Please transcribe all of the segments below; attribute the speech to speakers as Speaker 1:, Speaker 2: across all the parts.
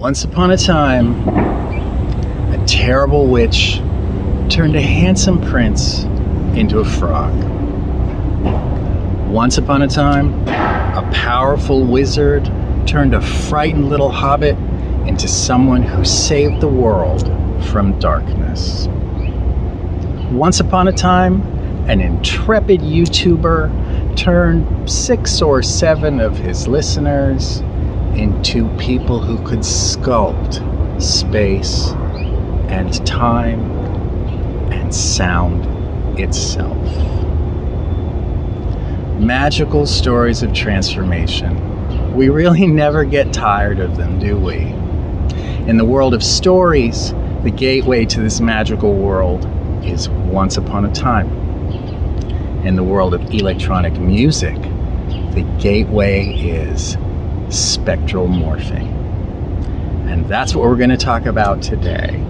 Speaker 1: Once upon a time, a terrible witch turned a handsome prince into a frog. Once upon a time, a powerful wizard turned a frightened little hobbit into someone who saved the world from darkness. Once upon a time, an intrepid YouTuber turned 6 or 7 of his listeners into people who could sculpt space and time and sound itself. Magical stories of transformation. We really never get tired of them, do we? In the world of stories, the gateway to this magical world is Once Upon a Time. In the world of electronic music, the gateway is Spectral Morphing. And that's what we're going to talk about today.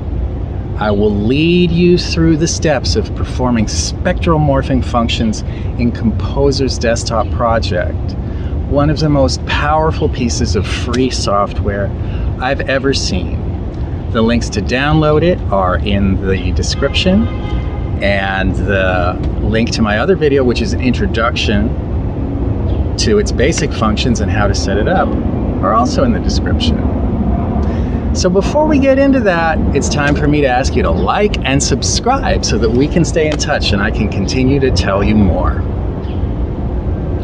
Speaker 1: I will lead you through the steps of performing spectral morphing functions in Composer's desktop project, one of the most powerful pieces of free software I've ever seen. The links to download it are in the description, and the link to my other video, which is an introduction to its basic functions and how to set it up, are also in the description. So before we get into that, it's time for me to ask you to like and subscribe so that we can stay in touch and I can continue to tell you more.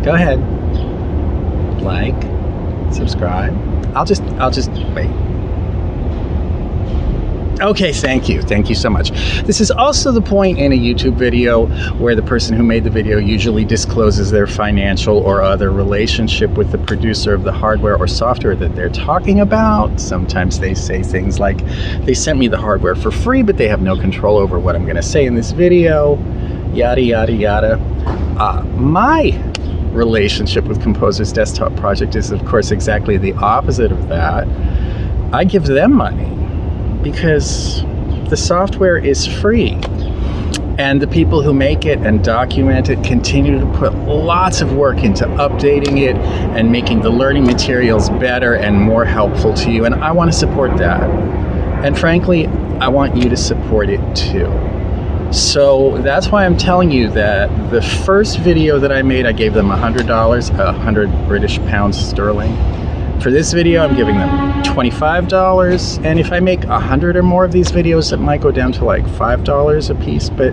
Speaker 1: Go ahead. Like, subscribe. I'll just wait. Okay, thank you. Thank you so much. This is also the point in a YouTube video where the person who made the video usually discloses their financial or other relationship with the producer of the hardware or software that they're talking about. Sometimes they say things like, they sent me the hardware for free, but they have no control over what I'm going to say in this video, yada, yada, yada. My relationship with Composer's desktop project is, of course, exactly the opposite of that. I give them money because the software is free, and the people who make it and document it continue to put lots of work into updating it and making the learning materials better and more helpful to you, and I want to support that. And frankly, I want you to support it too. So that's why I'm telling you that the first video that I made, I gave them $100, 100 British pounds sterling. For this video, I'm giving them $25, and if I make 100 or more of these videos, it might go down to like $5 a piece, but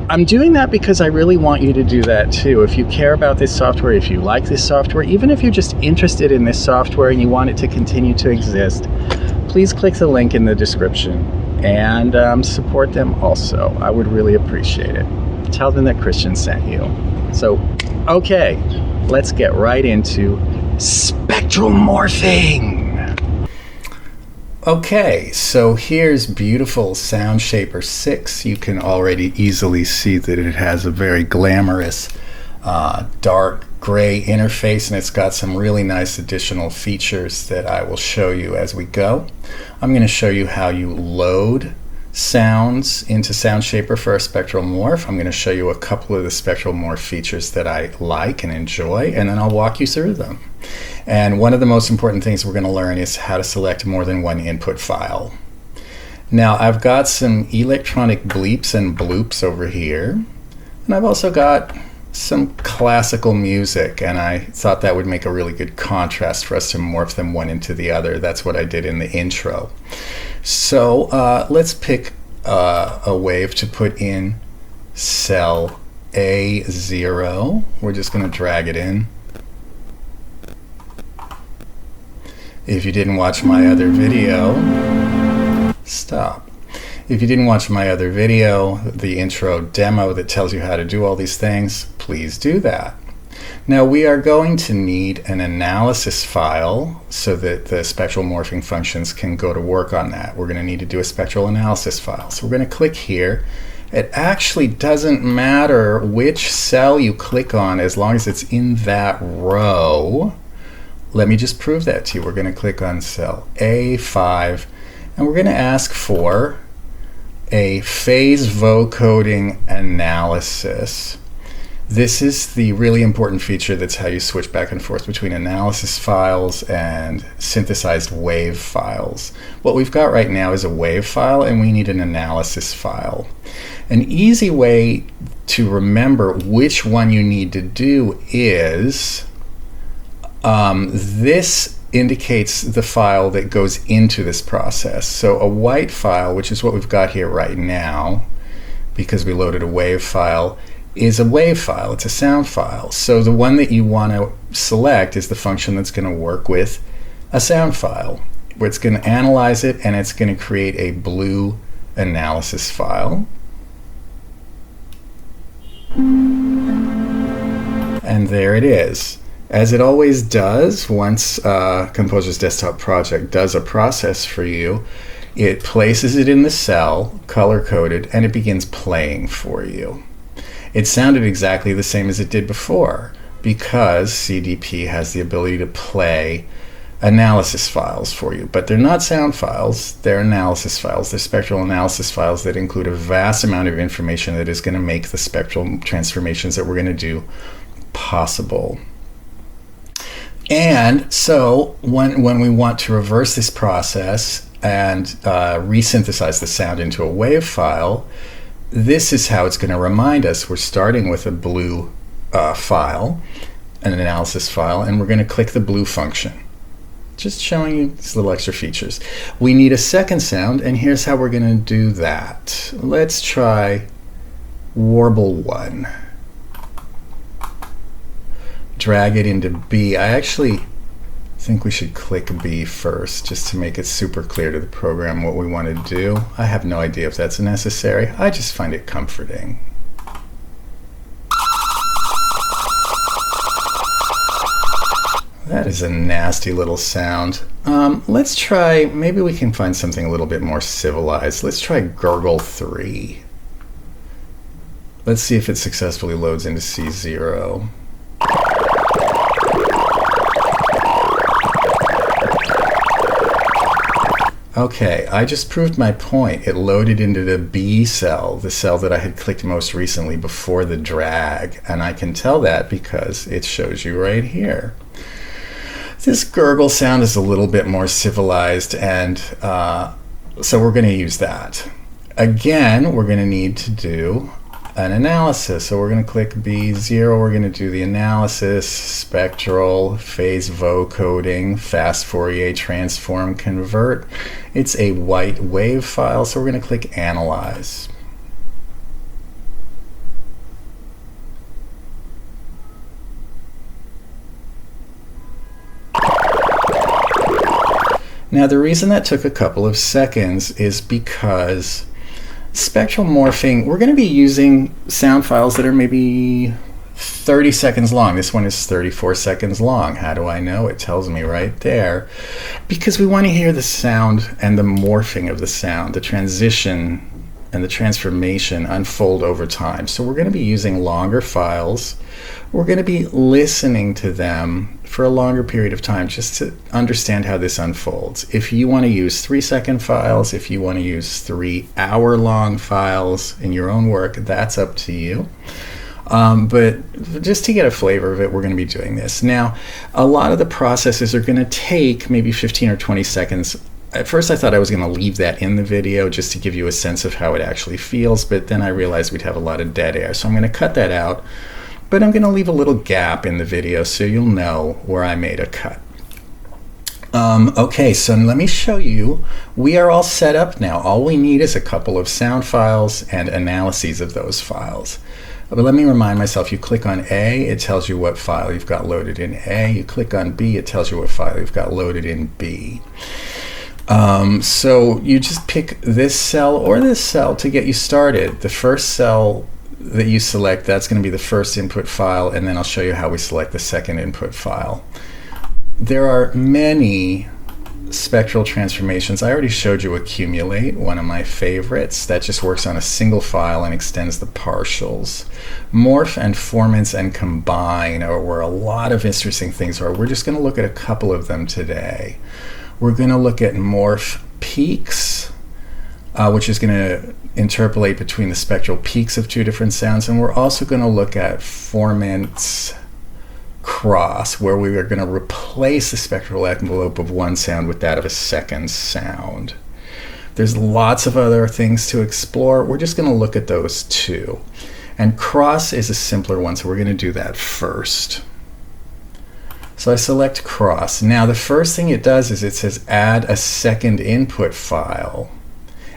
Speaker 1: I'm doing that because I really want you to do that too. If you care about this software, if you like this software, even if you're just interested in this software and you want it to continue to exist, please click the link in the description and support them also. I would really appreciate it. Tell them that Christian sent you. So, okay, let's get right into Spectral Morphing. Okay, so here's beautiful SoundShaper 6. You can already easily see that it has a very glamorous dark gray interface, and it's got some really nice additional features that I will show you as we go. I'm going to show you how you load sounds into SoundShaper for a spectral morph. I'm going to show you a couple of the spectral morph features that I like and enjoy, and then I'll walk you through them. And one of the most important things we're going to learn is how to select more than one input file. Now, I've got some electronic bleeps and bloops over here, and I've also got some classical music, and I thought that would make a really good contrast for us to morph them one into the other. That's what I did in the intro. So let's pick a wave to put in cell A0. We're just going to drag it in. If you didn't watch my other video, stop. If you didn't watch my other video, the intro demo that tells you how to do all these things, please do that. Now we are going to need an analysis file so that the spectral morphing functions can go to work on that. We're going to need to do a spectral analysis file. So we're going to click here. It actually doesn't matter which cell you click on as long as it's in that row. Let me just prove that to you. We're going to click on cell A5, and we're going to ask for a phase vocoding analysis. This is the really important feature that's how you switch back and forth between analysis files and synthesized wave files. What we've got right now is a wave file, and we need an analysis file. An easy way to remember which one you need to do is this indicates the file that goes into this process. So a white file, which is what we've got here right now, because we loaded a wave file, is a wave file. It's a sound file. So the one that you want to select is the function that's going to work with a sound file, where it's going to analyze it and it's going to create a blue analysis file. And there it is. As it always does, once Composer's Desktop Project does a process for you, it places it in the cell, color-coded, and it begins playing for you. It sounded exactly the same as it did before, because CDP has the ability to play analysis files for you. But they're not sound files, they're analysis files. They're spectral analysis files that include a vast amount of information that is going to make the spectral transformations that we're going to do possible. And so when we want to reverse this process and resynthesize the sound into a wave file, this is how it's going to remind us. We're starting with a blue file, an analysis file, and we're going to click the blue function. Just showing you these little extra features. We need a second sound, and here's how we're going to do that. Let's try Warble 1. Drag it into B. I actually think we should click B first, just to make it super clear to the program what we want to do. I have no idea if that's necessary. I just find it comforting. That is a nasty little sound. Let's try, maybe we can find something a little bit more civilized. Let's try Gurgle 3. Let's see if it successfully loads into C0. Okay, I just proved my point. It loaded into the B cell, the cell that I had clicked most recently before the drag, and I can tell that because it shows you right here. This gurgle sound is a little bit more civilized, and so we're going to use that. Again, we're going to need to do an analysis. So we're going to click B0, we're going to do the analysis, spectral, phase vocoding, fast Fourier transform, convert. It's a white wave file, so we're going to click Analyze. Now the reason that took a couple of seconds is because spectral morphing, we're going to be using sound files that are maybe 30 seconds long. This one is 34 seconds long. How do I know? It tells me right there. Because we want to hear the sound and the morphing of the sound, the transition and the transformation unfold over time. So we're going to be using longer files. We're going to be listening to them for a longer period of time just to understand how this unfolds. If you want to use 3-second files, if you want to use 3-hour-long files in your own work, that's up to you. But just to get a flavor of it, we're going to be doing this. Now, a lot of the processes are going to take maybe 15 or 20 seconds. At first I thought I was going to leave that in the video just to give you a sense of how it actually feels, but then I realized we'd have a lot of dead air. So I'm going to cut that out, but I'm going to leave a little gap in the video so you'll know where I made a cut. Okay, so let me show you. We are all set up now. All we need is a couple of sound files and analyses of those files. But let me remind myself, you click on A, it tells you what file you've got loaded in A. You click on B, it tells you what file you've got loaded in B. So you just pick this cell or this cell to get you started. The first cell that you select, that's going to be the first input file, and then I'll show you how we select the second input file. There are many spectral transformations. I already showed you Accumulate, one of my favorites. That just works on a single file and extends the partials. Morph and Formants and Combine are where a lot of interesting things are. We're just going to look at a couple of them today. We're going to look at morph peaks. which is going to interpolate between the spectral peaks of two different sounds. And we're also going to look at formant cross, where we are going to replace the spectral envelope of one sound with that of a second sound. There's lots of other things to explore. We're just going to look at those two. And cross is a simpler one, so we're going to do that first. So I select cross. Now the first thing it does is it says add a second input file,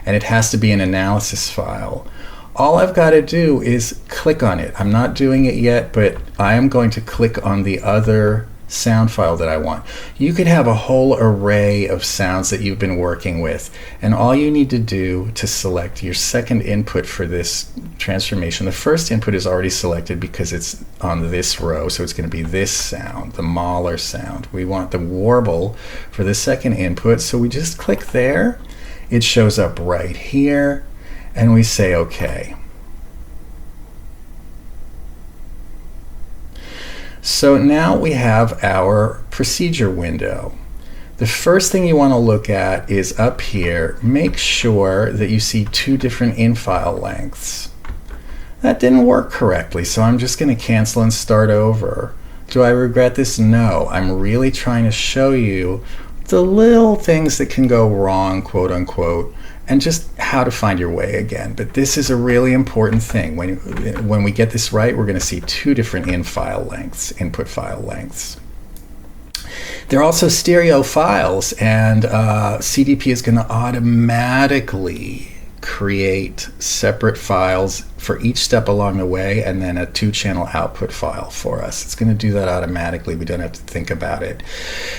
Speaker 1: and it has to be an analysis file. All I've got to do is click on it. I'm not doing it yet, but I am going to click on the other sound file that I want. You could have a whole array of sounds that you've been working with, and all you need to do to select your second input for this transformation, the first input is already selected because it's on this row, so it's going to be this sound, the Mahler sound. We want the warble for the second input, so we just click there. It shows up right here, and we say OK. So now we have our procedure window. The first thing you want to look at is up here. Make sure that you see two different in-file lengths. That didn't work correctly, so I'm just going to cancel and start over. Do I regret this? No. I'm really trying to show you the little things that can go wrong, quote unquote, and just how to find your way again. But this is a really important thing. When we get this right, we're going to see two different in-file lengths, input file lengths. They're also stereo files, and CDP is going to automatically create separate files for each step along the way, and then a 2-channel output file for us. It's going to do that automatically. We don't have to think about it.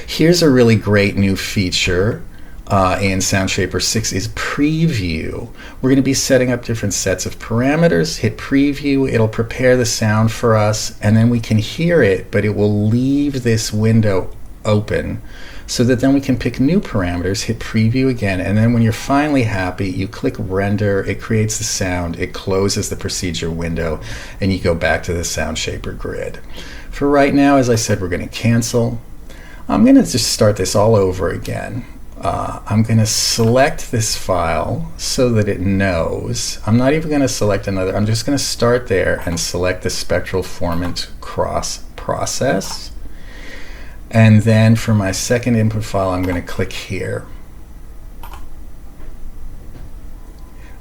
Speaker 1: Here's a really great new feature in SoundShaper 6 is preview. We're going to be setting up different sets of parameters. Hit preview, it'll prepare the sound for us, and then we can hear it, but it will leave this window open so that then we can pick new parameters, hit preview again, and then when you're finally happy, you click render, it creates the sound, it closes the procedure window, and you go back to the SoundShaper grid. For right now, as I said, we're going to cancel. I'm going to just start this all over again. I'm going to select this file so that it knows. I'm not even going to select another. I'm just going to start there and select the spectral formant cross process. And then for my second input file, I'm going to click here.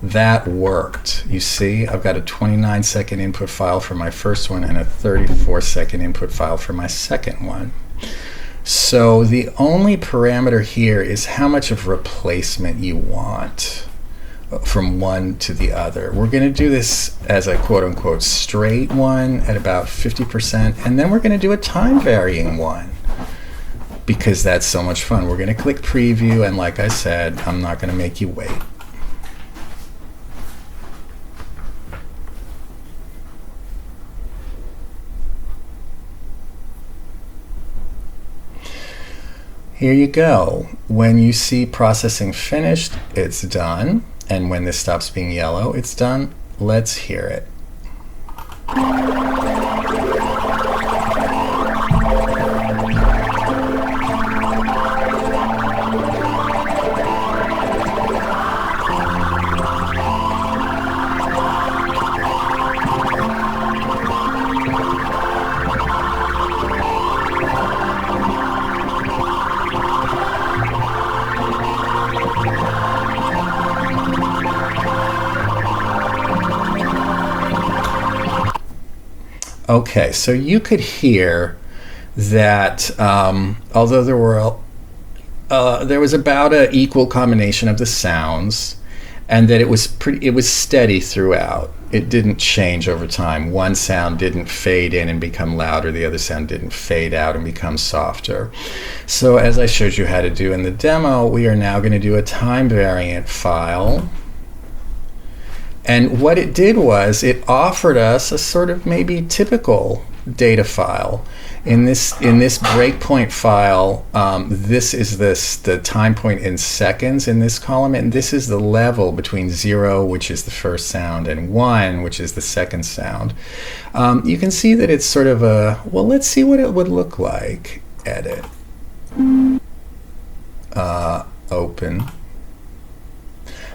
Speaker 1: That worked. You see, I've got a 29-second input file for my first one and a 34-second input file for my second one. So the only parameter here is how much of replacement you want from one to the other. We're going to do this as a quote-unquote straight one at about 50%, and then we're going to do a time-varying one because that's so much fun. We're going to click preview, and like I said, I'm not going to make you wait. Here you go. When you see processing finished, it's done. And when this stops being yellow, it's done. Let's hear it. Okay, so you could hear that although there was about an equal combination of the sounds, and that it was steady throughout. It didn't change over time. One sound didn't fade in and become louder, the other sound didn't fade out and become softer. So as I showed you how to do in the demo, we are now going to do a time variant file. And what it did was it offered us a sort of maybe typical data file. In this breakpoint file, this is the time point in seconds in this column, and this is the level between 0, which is the first sound, and 1, which is the second sound. You can see that it's sort of a, well, let's see what it would look like. Edit. Open.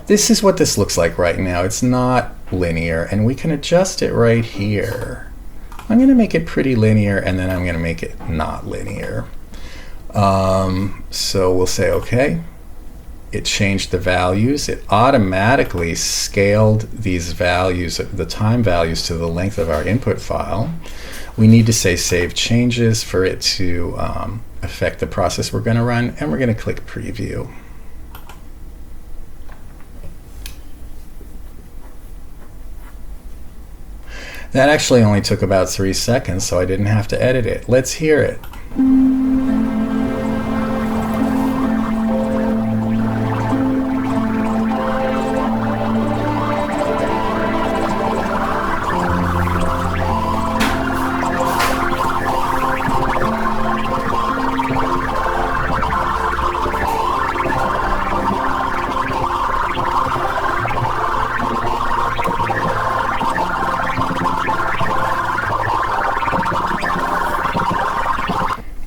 Speaker 1: This is what this looks like right now. It's not linear, and we can adjust it right here. I'm going to make it pretty linear, and then I'm going to make it not linear. So we'll say OK. It changed the values. It automatically scaled these values, the time values, to the length of our input file. We need to say save changes for it to affect the process we're going to run, and we're going to click preview. That actually only took about 3 seconds, so I didn't have to edit it. Let's hear it.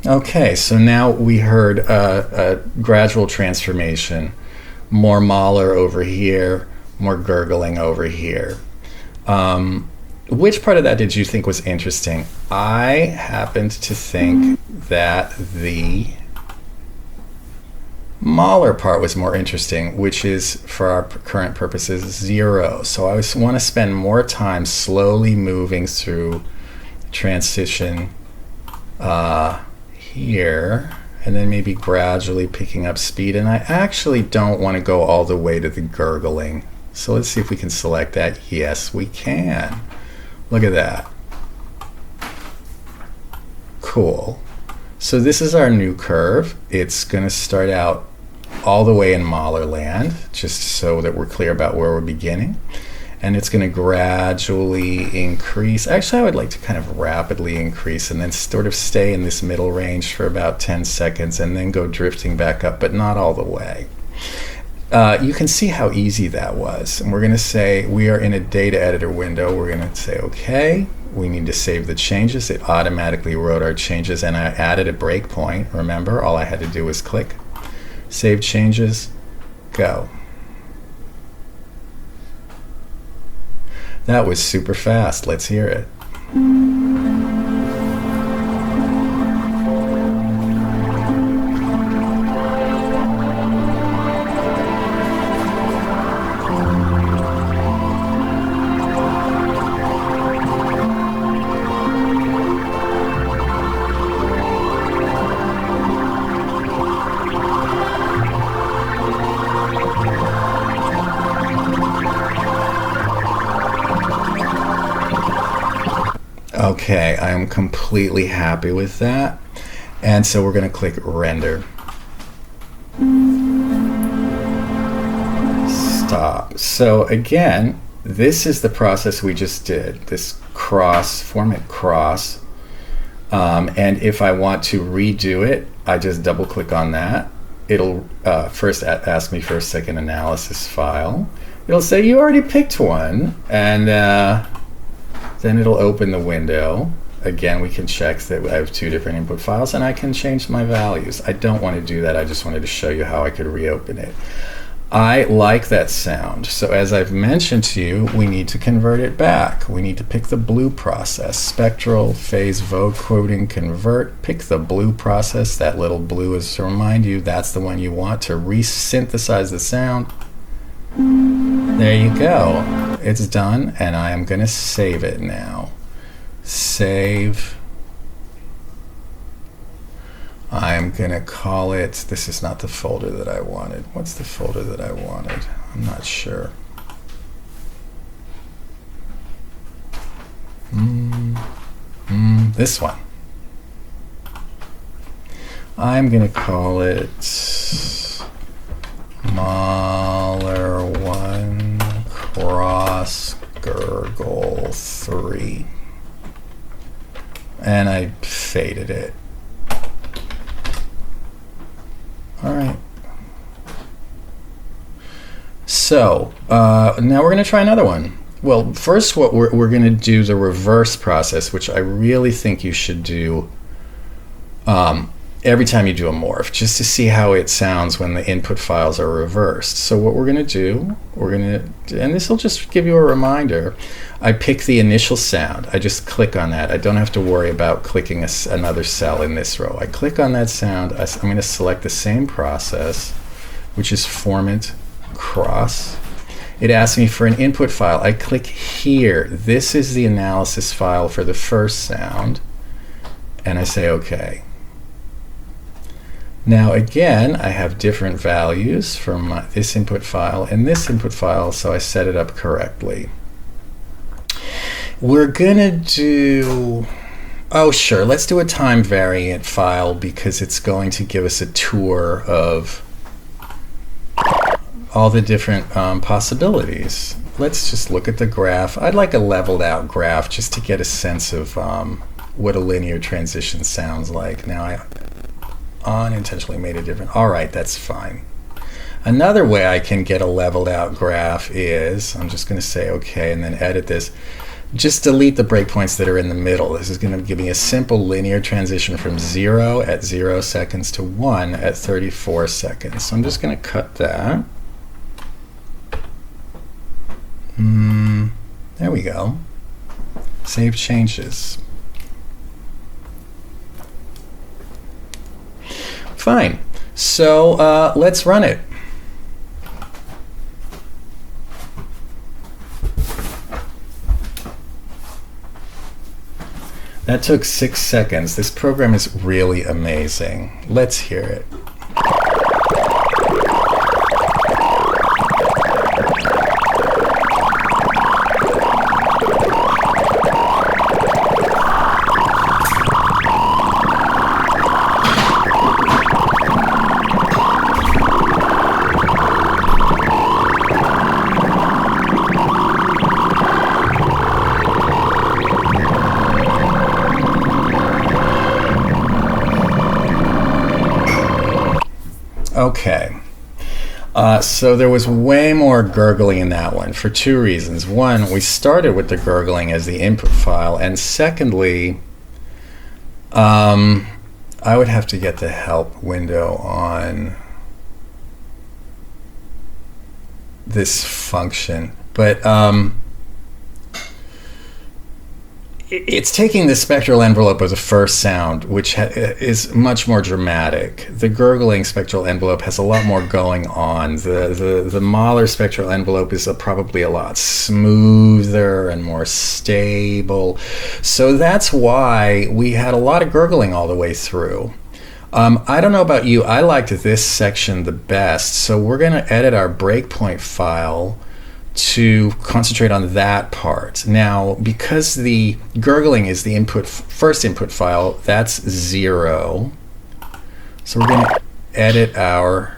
Speaker 1: Okay, so now we heard a gradual transformation, more Mahler over here, more gurgling over here. Which part of that did you think was interesting? I happened to think that the Mahler part was more interesting, which is, for our current purposes, 0. So I want to spend more time slowly moving through transition here, and then maybe gradually picking up speed. And I actually don't want to go all the way to the gurgling. So let's see if we can select that. Yes, we can. Look at that. Cool. So this is our new curve. It's going to start out all the way in Mahler land, just so that we're clear about where we're beginning. And it's going to gradually increase. Actually, I would like to kind of rapidly increase and then sort of stay in this middle range for about 10 seconds and then go drifting back up, but not all the way. You can see how easy that was. And we're going to say we are in a data editor window. We're going to say, OK. We need to save the changes. It automatically wrote our changes, and I added a breakpoint. Remember, all I had to do was click. Save changes. Go. That was super fast. Let's hear it. Okay, I am completely happy with that. And so we're going to click render. Stop. So again, this is the process we just did, this formant cross. And if I want to redo it, I just double click on that. It'll first ask me for a second analysis file. It'll say you already picked one, and then it'll open the window. Again, we can check that I have 2 different input files, and I can change my values. I don't want to do that. I just wanted to show you how I could reopen it. I like that sound. So as I've mentioned to you, we need to convert it back. We need to pick the blue process. Spectral, phase, vocoding, convert. Pick the blue process. That little blue is to remind you that's the one you want to resynthesize the sound. There you go. It's done, and I am going to save it now. Save. I'm going to call it, this is not the folder that I wanted. What's the folder that I wanted? I'm not sure. This one. I'm going to call it Mahler 1 cross gurgle 3. And I faded it. All right. So now we're going to try another one. Well, first what we're going to do the reverse process, which I really think you should do every time you do a morph, just to see how it sounds when the input files are reversed. So what we're going to do, and this will just give you a reminder, I pick the initial sound. I just click on that. I don't have to worry about clicking another cell in this row. I click on that sound. I'm going to select the same process, which is formant cross. It asks me for an input file. I click here. This is the analysis file for the first sound, and I say OK. Now again, I have different values from this input file and this input file, so I set it up correctly. We're gonna do, oh sure, let's do a time variant file because it's going to give us a tour of all the different possibilities. Let's just look at the graph. I'd like a leveled out graph just to get a sense of what a linear transition sounds like. Now I unintentionally made it different. All right, that's fine. Another way I can get a leveled out graph is, I'm just going to say OK and then edit this. Just delete the breakpoints that are in the middle. This is going to give me a simple linear transition from 0 at 0 seconds to 1 at 34 seconds. So I'm just going to cut that. There we go. Save changes. Fine. So let's run it. That took 6 seconds. This program is really amazing. Let's hear it. Okay, so there was way more gurgling in that one for 2 reasons. One, we started with the gurgling as the input file, and secondly, I would have to get the help window on this function, but it's taking the spectral envelope of the first sound, which is much more dramatic. The gurgling spectral envelope has a lot more going on. The Mahler spectral envelope is probably a lot smoother and more stable. So that's why we had a lot of gurgling all the way through. I don't know about you, I liked this section the best. So we're going to edit our breakpoint file to concentrate on that part. Now, because the gurgling is the first input file, that's 0. So we're going to edit our,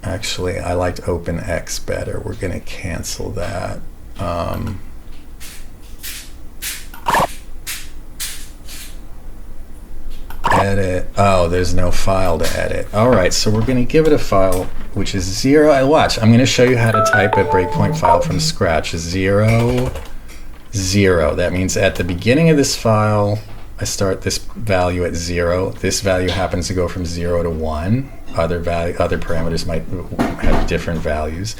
Speaker 1: actually, I liked OpenX better. We're going to cancel that. Edit. Oh, there's no file to edit. All right, so we're going to give it a file which is 0. Watch, I'm going to show you how to type a breakpoint file from scratch. 0, 0. That means at the beginning of this file, I start this value at 0. This value happens to go from 0 to 1. Other parameters might have different values.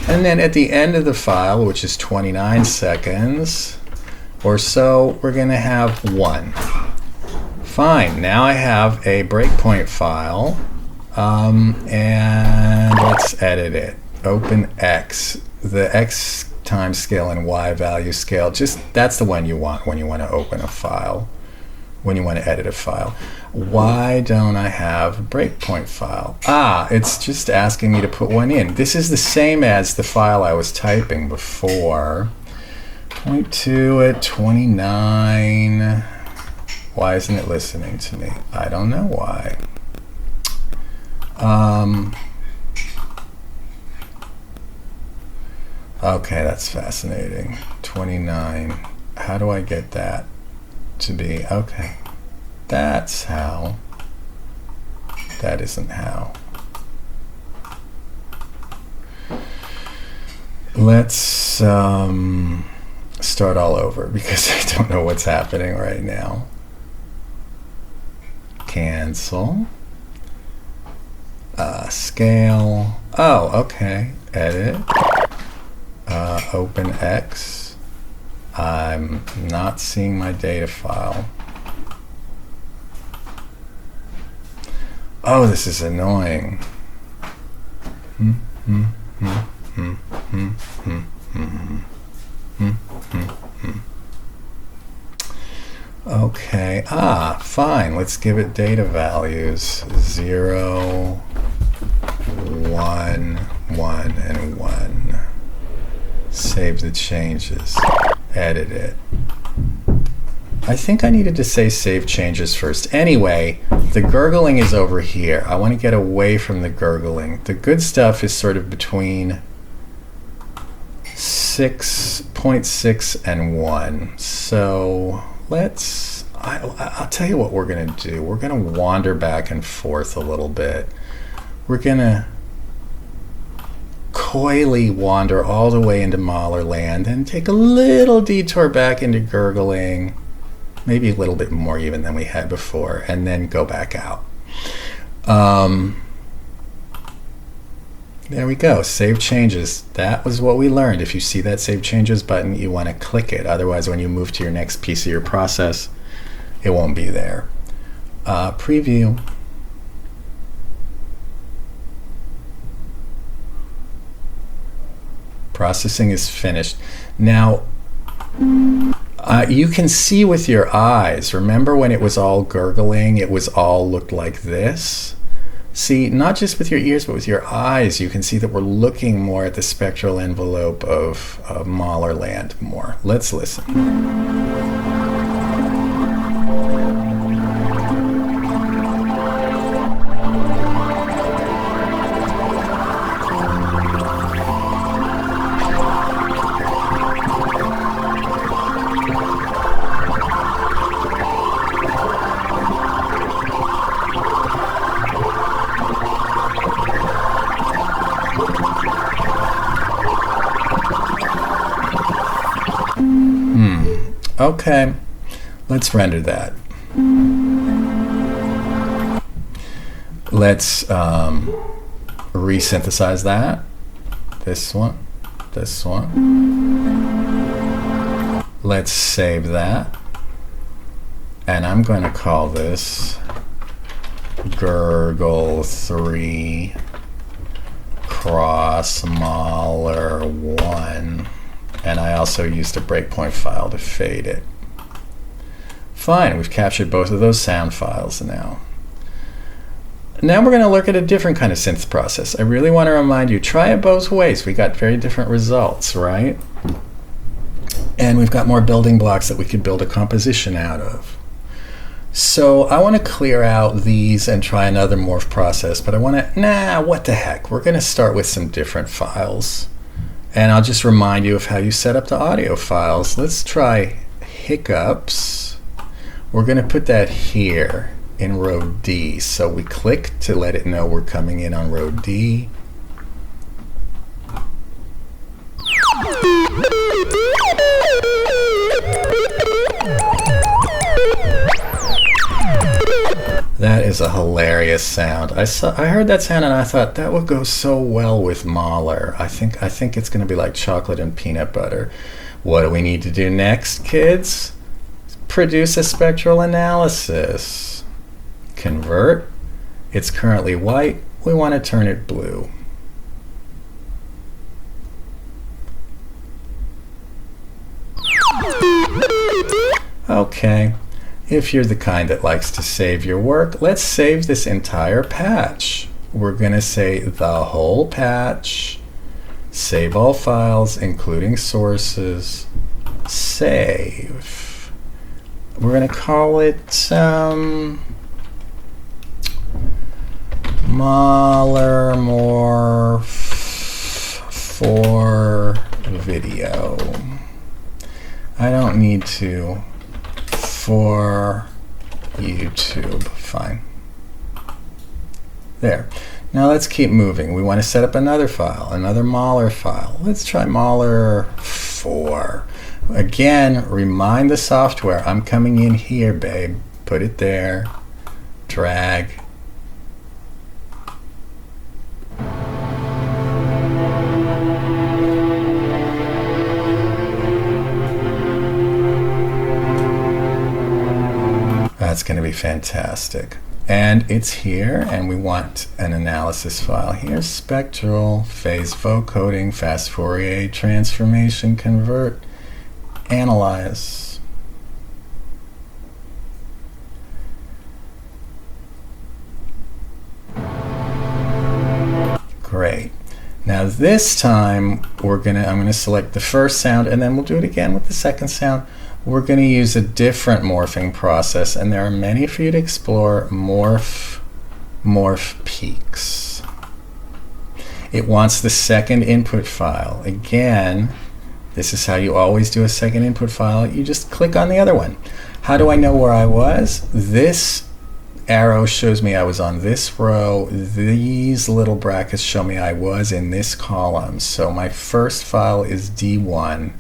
Speaker 1: And then at the end of the file, which is 29 seconds or so, we're going to have 1. Fine, now I have a breakpoint file, and let's edit it. OpenX, the X time scale and Y value scale, that's the one you want when you want to open a file, when you want to edit a file. Why don't I have a breakpoint file? It's just asking me to put one in. This is the same as the file I was typing before. 0.2 at 29. Why isn't it listening to me? I don't know why. Okay, that's fascinating. 29. How do I get that to be? Okay, that's how. That isn't how. Let's start all over because I don't know what's happening right now. cancel, scale, oh, okay, edit, open X. I'm not seeing my data file. Oh, this is annoying. Okay, fine, let's give it data values, 0, 1, 1, and 1. Save the changes, edit it. I think I needed to say save changes first. Anyway, the gurgling is over here. I want to get away from the gurgling. The good stuff is sort of between 6.6 and 1. So let's, I'll tell you what we're going to do. We're going to wander back and forth a little bit. We're going to coyly wander all the way into Mahler land and take a little detour back into gurgling, maybe a little bit more even than we had before, and then go back out. There we go, save changes. That was what we learned. If you see that save changes button, you want to click it. Otherwise, when you move to your next piece of your process, it won't be there. Preview. Processing is finished. Now, you can see with your eyes. Remember when it was all gurgling, it was all looked like this? See, not just with your ears, but with your eyes, you can see that we're looking more at the spectral envelope of Mahler land more. Let's listen. Okay, let's render that. Let's resynthesize that. This one, this one. Let's save that. And I'm going to call this Gurgle 3 cross Mahler 1. And I also used a breakpoint file to fade it. Fine, we've captured both of those sound files now. Now we're going to look at a different kind of synth process. I really want to remind you, try it both ways. We got very different results, right? And we've got more building blocks that we could build a composition out of. So I want to clear out these and try another morph process, but I want to, what the heck? We're going to start with some different files. And I'll just remind you of how you set up the audio files. Let's try hiccups. We're going to put that here in row D. So we click to let it know we're coming in on row D. That is a hilarious sound. I heard that sound and I thought that would go so well with Mahler. I think it's going to be like chocolate and peanut butter. What do we need to do next, kids? Produce a spectral analysis. Convert. It's currently white. We want to turn it blue. Okay. If you're the kind that likes to save your work, let's save this entire patch. We're going to say the whole patch, save all files, including sources, save. We're going to call it Mahler morph for video. I don't need to. For YouTube. Fine. There. Now let's keep moving. We want to set up another file, another Mahler file. Let's try Mahler 4. Again, remind the software, I'm coming in here, babe. Put it there. drag. That's going to be fantastic. And it's here, and we want an analysis file here. Spectral, phase vocoding, fast Fourier transformation, convert, analyze. Great. Now this time I'm gonna select the first sound, and then we'll do it again with the second sound. We're going to use a different morphing process, and there are many for you to explore. Morph peaks. It wants the second input file. Again, this is how you always do a second input file. You just click on the other one. How do I know where I was? This arrow shows me I was on this row. These little brackets show me I was in this column. So my first file is D1.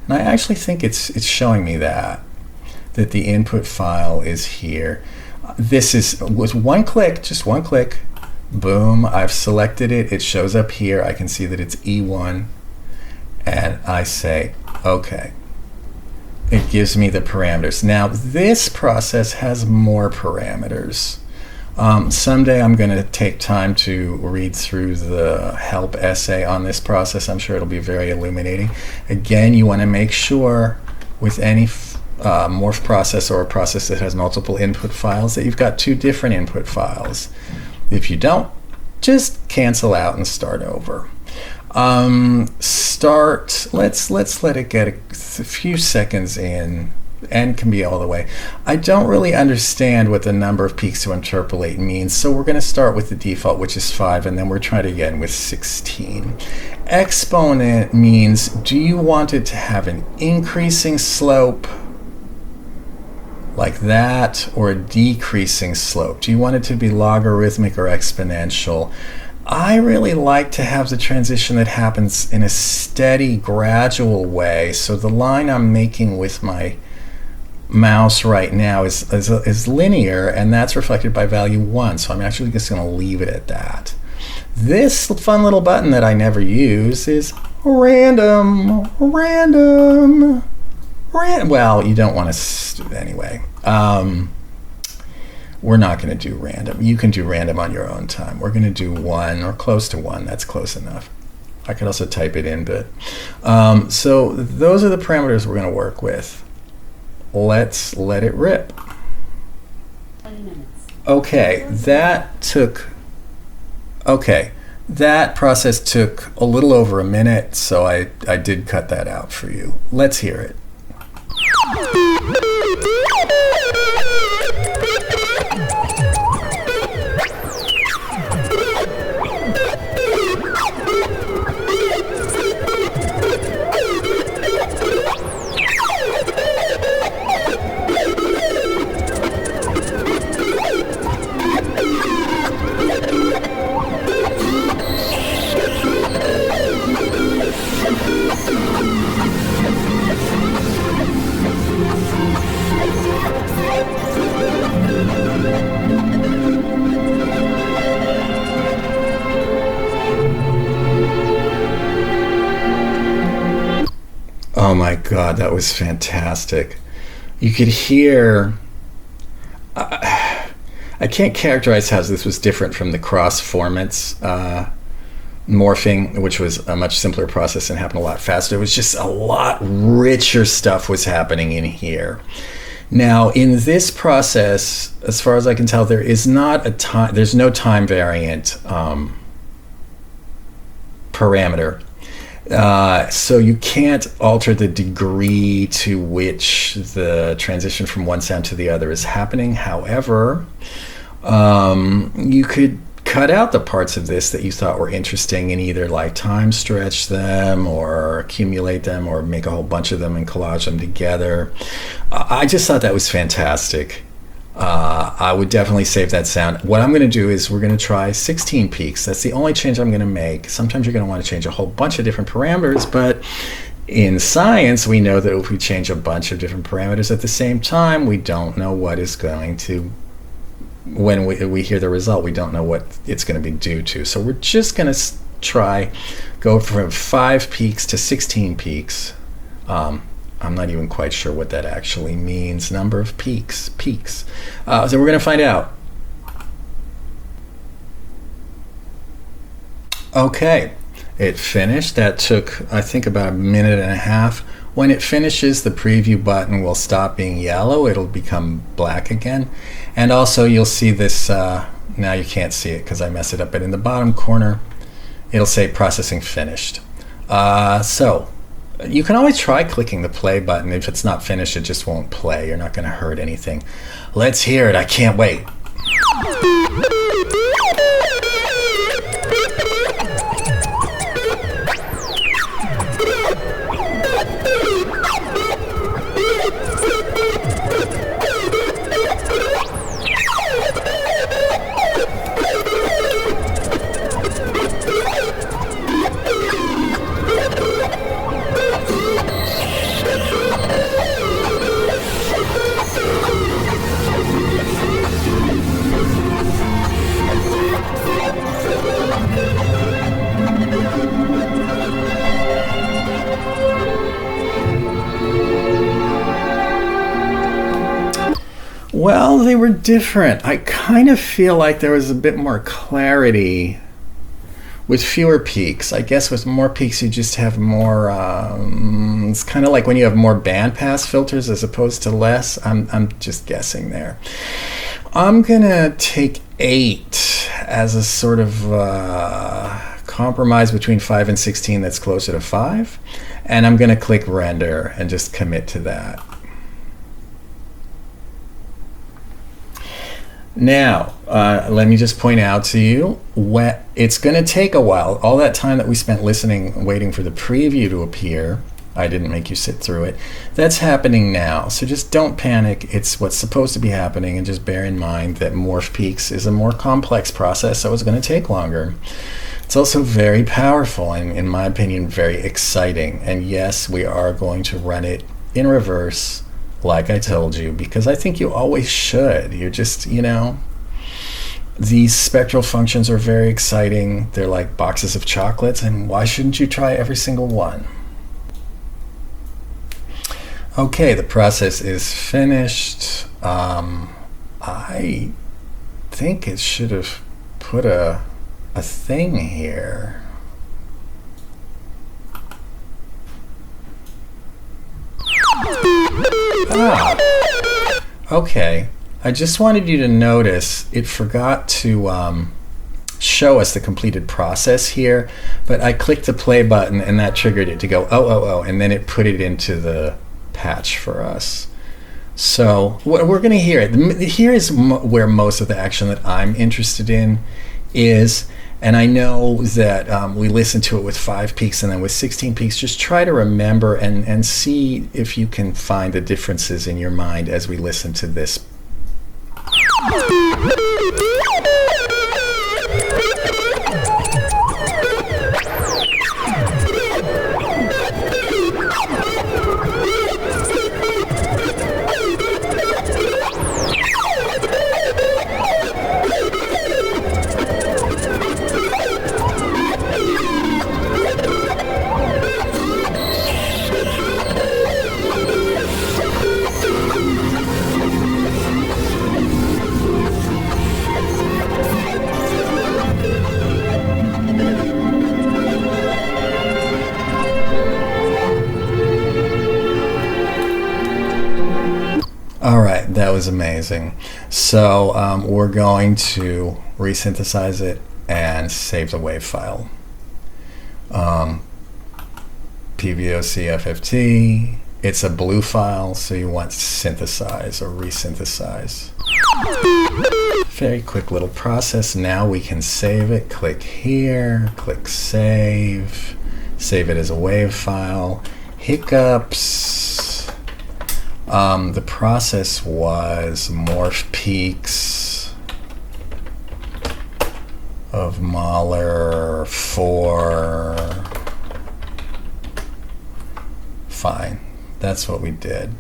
Speaker 1: And I actually think it's showing me that the input file is here. This is with one click, just one click, boom, I've selected it. It shows up here. I can see that it's E1, and I say, okay. It gives me the parameters. Now this process has more parameters. Someday I'm going to take time to read through the help essay on this process. I'm sure it'll be very illuminating. Again, you want to make sure with any morph process or a process that has multiple input files that you've got two different input files. If you don't, just cancel out and start over. Let's let it get a few seconds in. N can be all the way. I don't really understand what the number of peaks to interpolate means, so we're going to start with the default, which is 5, and then we're trying again with 16. Exponent means, do you want it to have an increasing slope like that, or a decreasing slope? Do you want it to be logarithmic or exponential? I really like to have the transition that happens in a steady, gradual way, so the line I'm making with my mouse right now is linear, and that's reflected by value 1, so I'm actually just going to leave it at that. This fun little button that I never use is random. Well, you don't want to anyway. We're not going to do random. You can do random on your own time. We're going to do 1 or close to 1. That's close enough. I could also type it in, but so those are the parameters we're going to work with. Let's let it rip.
Speaker 2: 20 minutes.
Speaker 1: Okay, that process took a little over a minute, so I did cut that out for you. Let's hear it. Oh my God, that was fantastic. You could hear, I can't characterize how this was different from the cross formants morphing, which was a much simpler process and happened a lot faster. It was just a lot richer stuff was happening in here. Now, in this process, as far as I can tell, there is not a time, there's no time variant parameter. So you can't alter the degree to which the transition from one sound to the other is happening. However, you could cut out the parts of this that you thought were interesting and either like time stretch them or accumulate them or make a whole bunch of them and collage them together. I just thought that was fantastic. I would definitely save that sound. What I'm going to do is we're going to try 16 peaks. That's the only change I'm going to make. Sometimes you're going to want to change a whole bunch of different parameters, but in science, we know that if we change a bunch of different parameters at the same time, we don't know what is going to when we hear the result, we don't know what it's going to be due to. So we're just going to try go from 5 peaks to 16 peaks. I'm not even quite sure what that actually means. Number of peaks. So we're going to find out. Okay, it finished. That took, I think, about 1.5 minutes. When it finishes, the preview button will stop being yellow. It'll become black again. And also you'll see this, now you can't see it because I messed it up, but in the bottom corner, it'll say processing finished. So you can always try clicking the play button. If it's not finished, it just won't play. You're not going to hurt anything. Let's hear it. I can't wait. Well, they were different. I kind of feel like there was a bit more clarity with fewer peaks. I guess with more peaks, you just have more, it's kind of like when you have more bandpass filters as opposed to less. I'm just guessing there. I'm gonna take 8 as a sort of compromise between 5 and 16 that's closer to 5. And I'm gonna click render and just commit to that. Now, let me just point out to you, it's going to take a while. All that time that we spent listening, waiting for the preview to appear, I didn't make you sit through it, that's happening now. So just don't panic. It's what's supposed to be happening, and just bear in mind that morph peaks is a more complex process, so it's going to take longer. It's also very powerful and, in my opinion, very exciting. And yes, we are going to run it in reverse, like I told you, because I think you always should. You're just, you know, these spectral functions are very exciting. They're like boxes of chocolates, and why shouldn't you try every single one? Okay, the process is finished. I think it should have put a thing here. Okay. I just wanted you to notice it forgot to show us the completed process here, but I clicked the play button and that triggered it to go, oh, and then it put it into the patch for us. So we're going to hear it. Here is where most of the action that I'm interested in is. And I know that we listened to it with 5 peaks and then with 16 peaks. Just try to remember and see if you can find the differences in your mind as we listen to this. All right, that was amazing. So we're going to resynthesize it and save the WAV file. PVOC-FFT, it's a blue file, so you want synthesize or resynthesize. Very quick little process. Now we can save it. Click here, click save. Save it as a WAV file. Hiccups. The process was morph peaks of Mahler 4. Fine, that's what we did.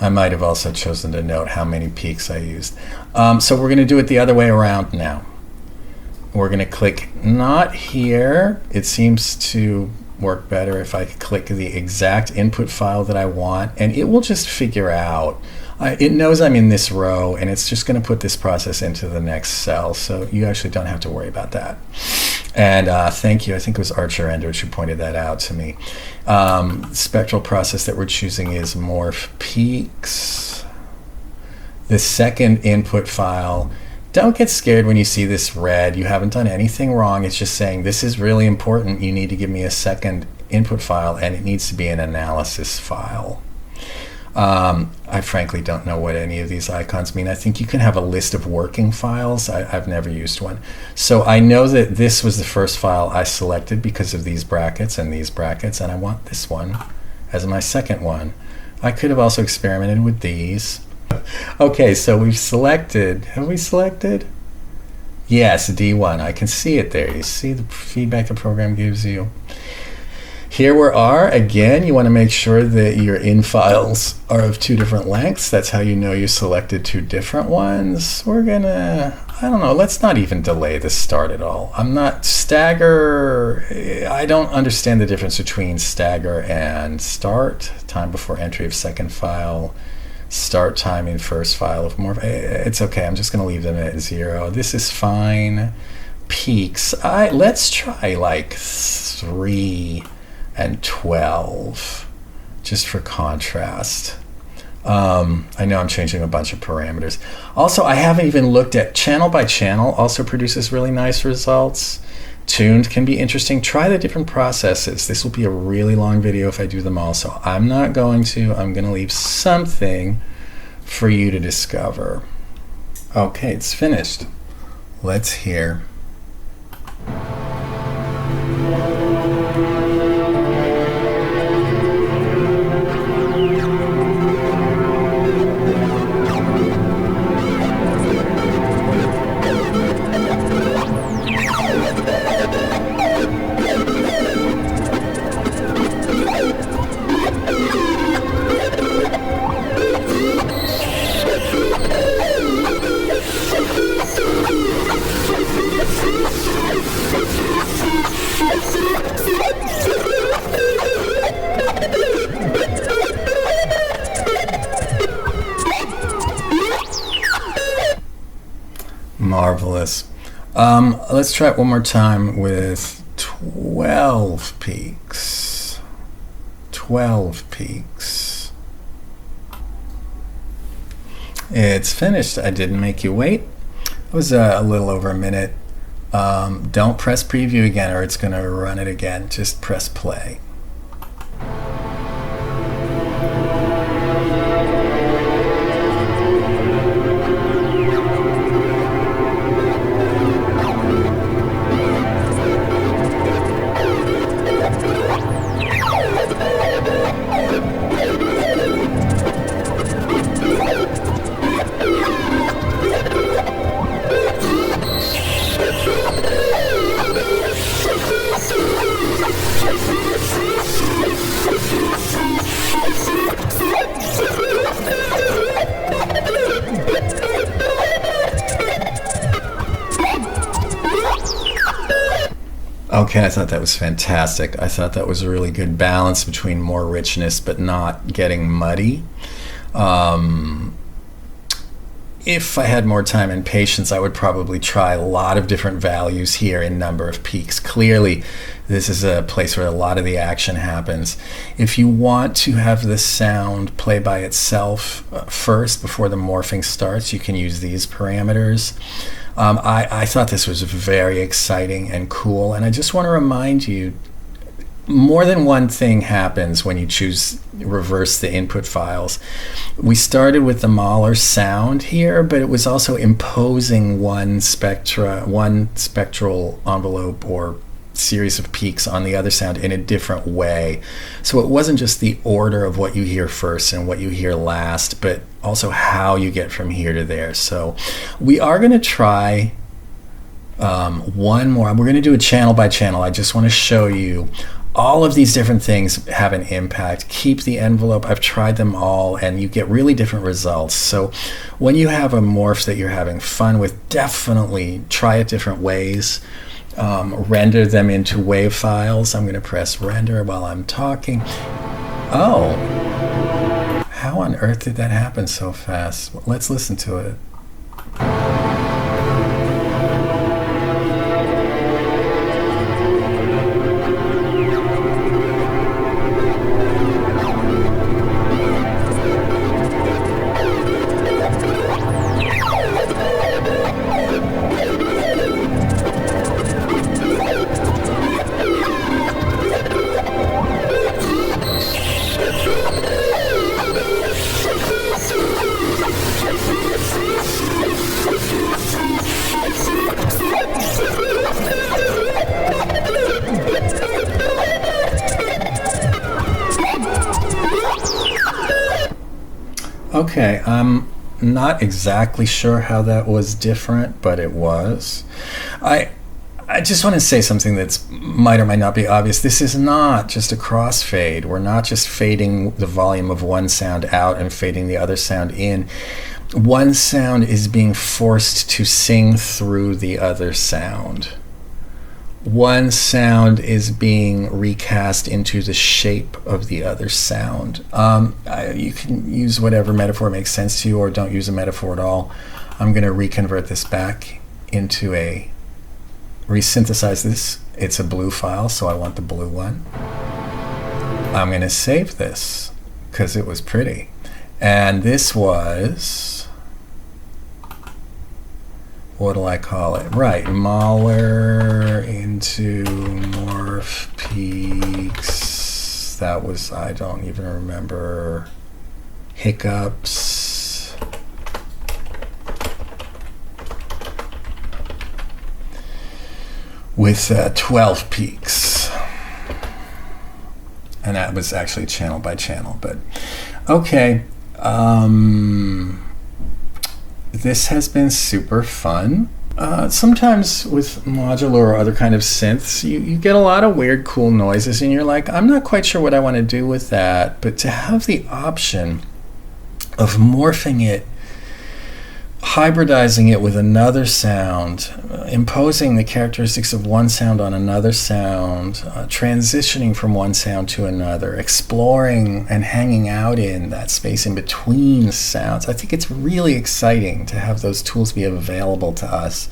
Speaker 1: I might have also chosen to note how many peaks I used. So we're going to do it the other way around now. We're going to click not here. It seems to work better if I click the exact input file that I want, and it will just figure out. It knows I'm in this row, and it's just going to put this process into the next cell, so you actually don't have to worry about that. And thank you. I think it was Archer Enders who pointed that out to me. Spectral process that we're choosing is morph peaks. The second input file, don't get scared when you see this red. You haven't done anything wrong. It's just saying this is really important. You need to give me a second input file, and it needs to be an analysis file. I frankly don't know what any of these icons mean. I think you can have a list of working files. I've never used one. So I know that this was the first file I selected because of these brackets, and I want this one as my second one. I could have also experimented with these. Okay, so we've selected, have we selected? Yes, D1. I can see it there. You see the feedback the program gives you. Here we are. Again, you want to make sure that your in files are of two different lengths. That's how you know you selected two different ones. We're gonna, I don't know, let's not even delay the start at all. I'm not stagger. I don't understand the difference between stagger and start. Time before entry of second file. Start time in first file of morph. It's okay. I'm just going to leave them at 0. This is fine. Peaks. Let's try like 3 and 12, just for contrast. I know I'm changing a bunch of parameters. Also, I haven't even looked at channel by channel. Also produces really nice results. Tuned can be interesting. Try the different processes. This will be a really long video if I do them all, so I'm not going to. I'm going to leave something for you to discover. Okay, it's finished. Let's hear. Marvelous. Let's try it one more time with 12 peaks. 12 peaks. It's finished. I didn't make you wait. It was a little over a minute. Don't press preview again or it's going to run it again. Just press play. Okay, I thought that was fantastic. I thought that was a really good balance between more richness but not getting muddy. If I had more time and patience, I would probably try a lot of different values here in number of peaks. Clearly, this is a place where a lot of the action happens. If you want to have the sound play by itself first before the morphing starts, you can use these parameters. I thought this was very exciting and cool, and I just want to remind you, more than one thing happens when you reverse the input files. We started with the Mahler sound here, but it was also imposing one spectral envelope or series of peaks on the other sound in a different way. So it wasn't just the order of what you hear first and what you hear last, but also how you get from here to there. So we are going to try one more. We're going to do a channel by channel. I just want to show you all of these different things have an impact. Keep the envelope. I've tried them all, and you get really different results. So when you have a morph that you're having fun with, definitely try it different ways. Render them into WAV files. I'm going to press render while I'm talking. Oh, how on earth did that happen so fast? Let's listen to it. Okay, I'm not exactly sure how that was different, but it was. I just want to say something that's might or might not be obvious. This is not just a crossfade. We're not just fading the volume of one sound out and fading the other sound in. One sound is being forced to sing through the other sound. One sound is being recast into the shape of the other sound. You can use whatever metaphor makes sense to you, or don't use a metaphor at all. I'm going to reconvert this back into resynthesize this. It's a blue file, so I want the blue one. I'm going to save this because it was pretty. And this was, what do I call it? Right, Mahler into morph peaks. That was, I don't even remember, hiccups. With 12 peaks. And that was actually channel by channel, but okay. This has been super fun. Sometimes with modular or other kind of synths, you get a lot of weird, cool noises, and you're like, I'm not quite sure what I want to do with that. But to have the option of morphing it, hybridizing it with another sound, imposing the characteristics of one sound on another sound, transitioning from one sound to another, exploring and hanging out in that space in between sounds. I think it's really exciting to have those tools be available to us.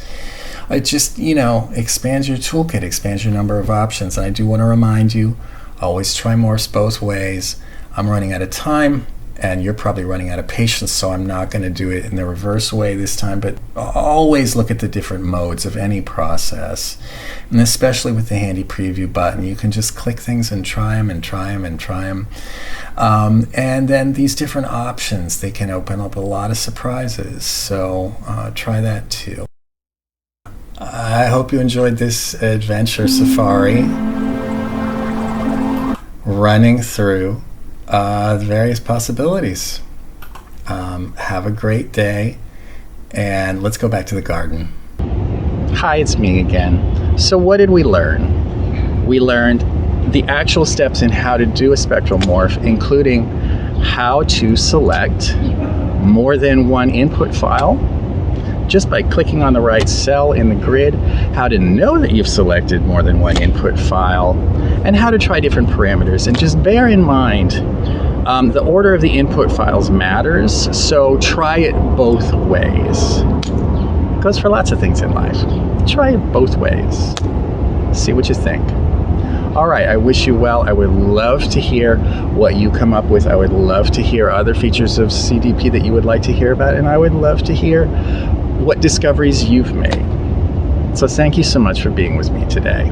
Speaker 1: It just, expands your toolkit, expands your number of options. And I do want to remind you, always try morphs both ways. I'm running out of time, and you're probably running out of patience, so I'm not going to do it in the reverse way this time, but always look at the different modes of any process. And especially with the handy preview button, you can just click things and try them and try them and try them. And then these different options, they can open up a lot of surprises, so try that too. I hope you enjoyed this adventure safari, running through the various possibilities. Have a great day, and let's go back to the garden. Hi, it's me again. So what did we learn? We learned the actual steps in how to do a spectral morph, including how to select more than one input file just by clicking on the right cell in the grid, how to know that you've selected more than one input file, and how to try different parameters. And just bear in mind, the order of the input files matters, so try it both ways. It goes for lots of things in life. Try it both ways. See what you think. All right, I wish you well. I would love to hear what you come up with. I would love to hear other features of CDP that you would like to hear about, and I would love to hear what discoveries you've made. So thank you so much for being with me today.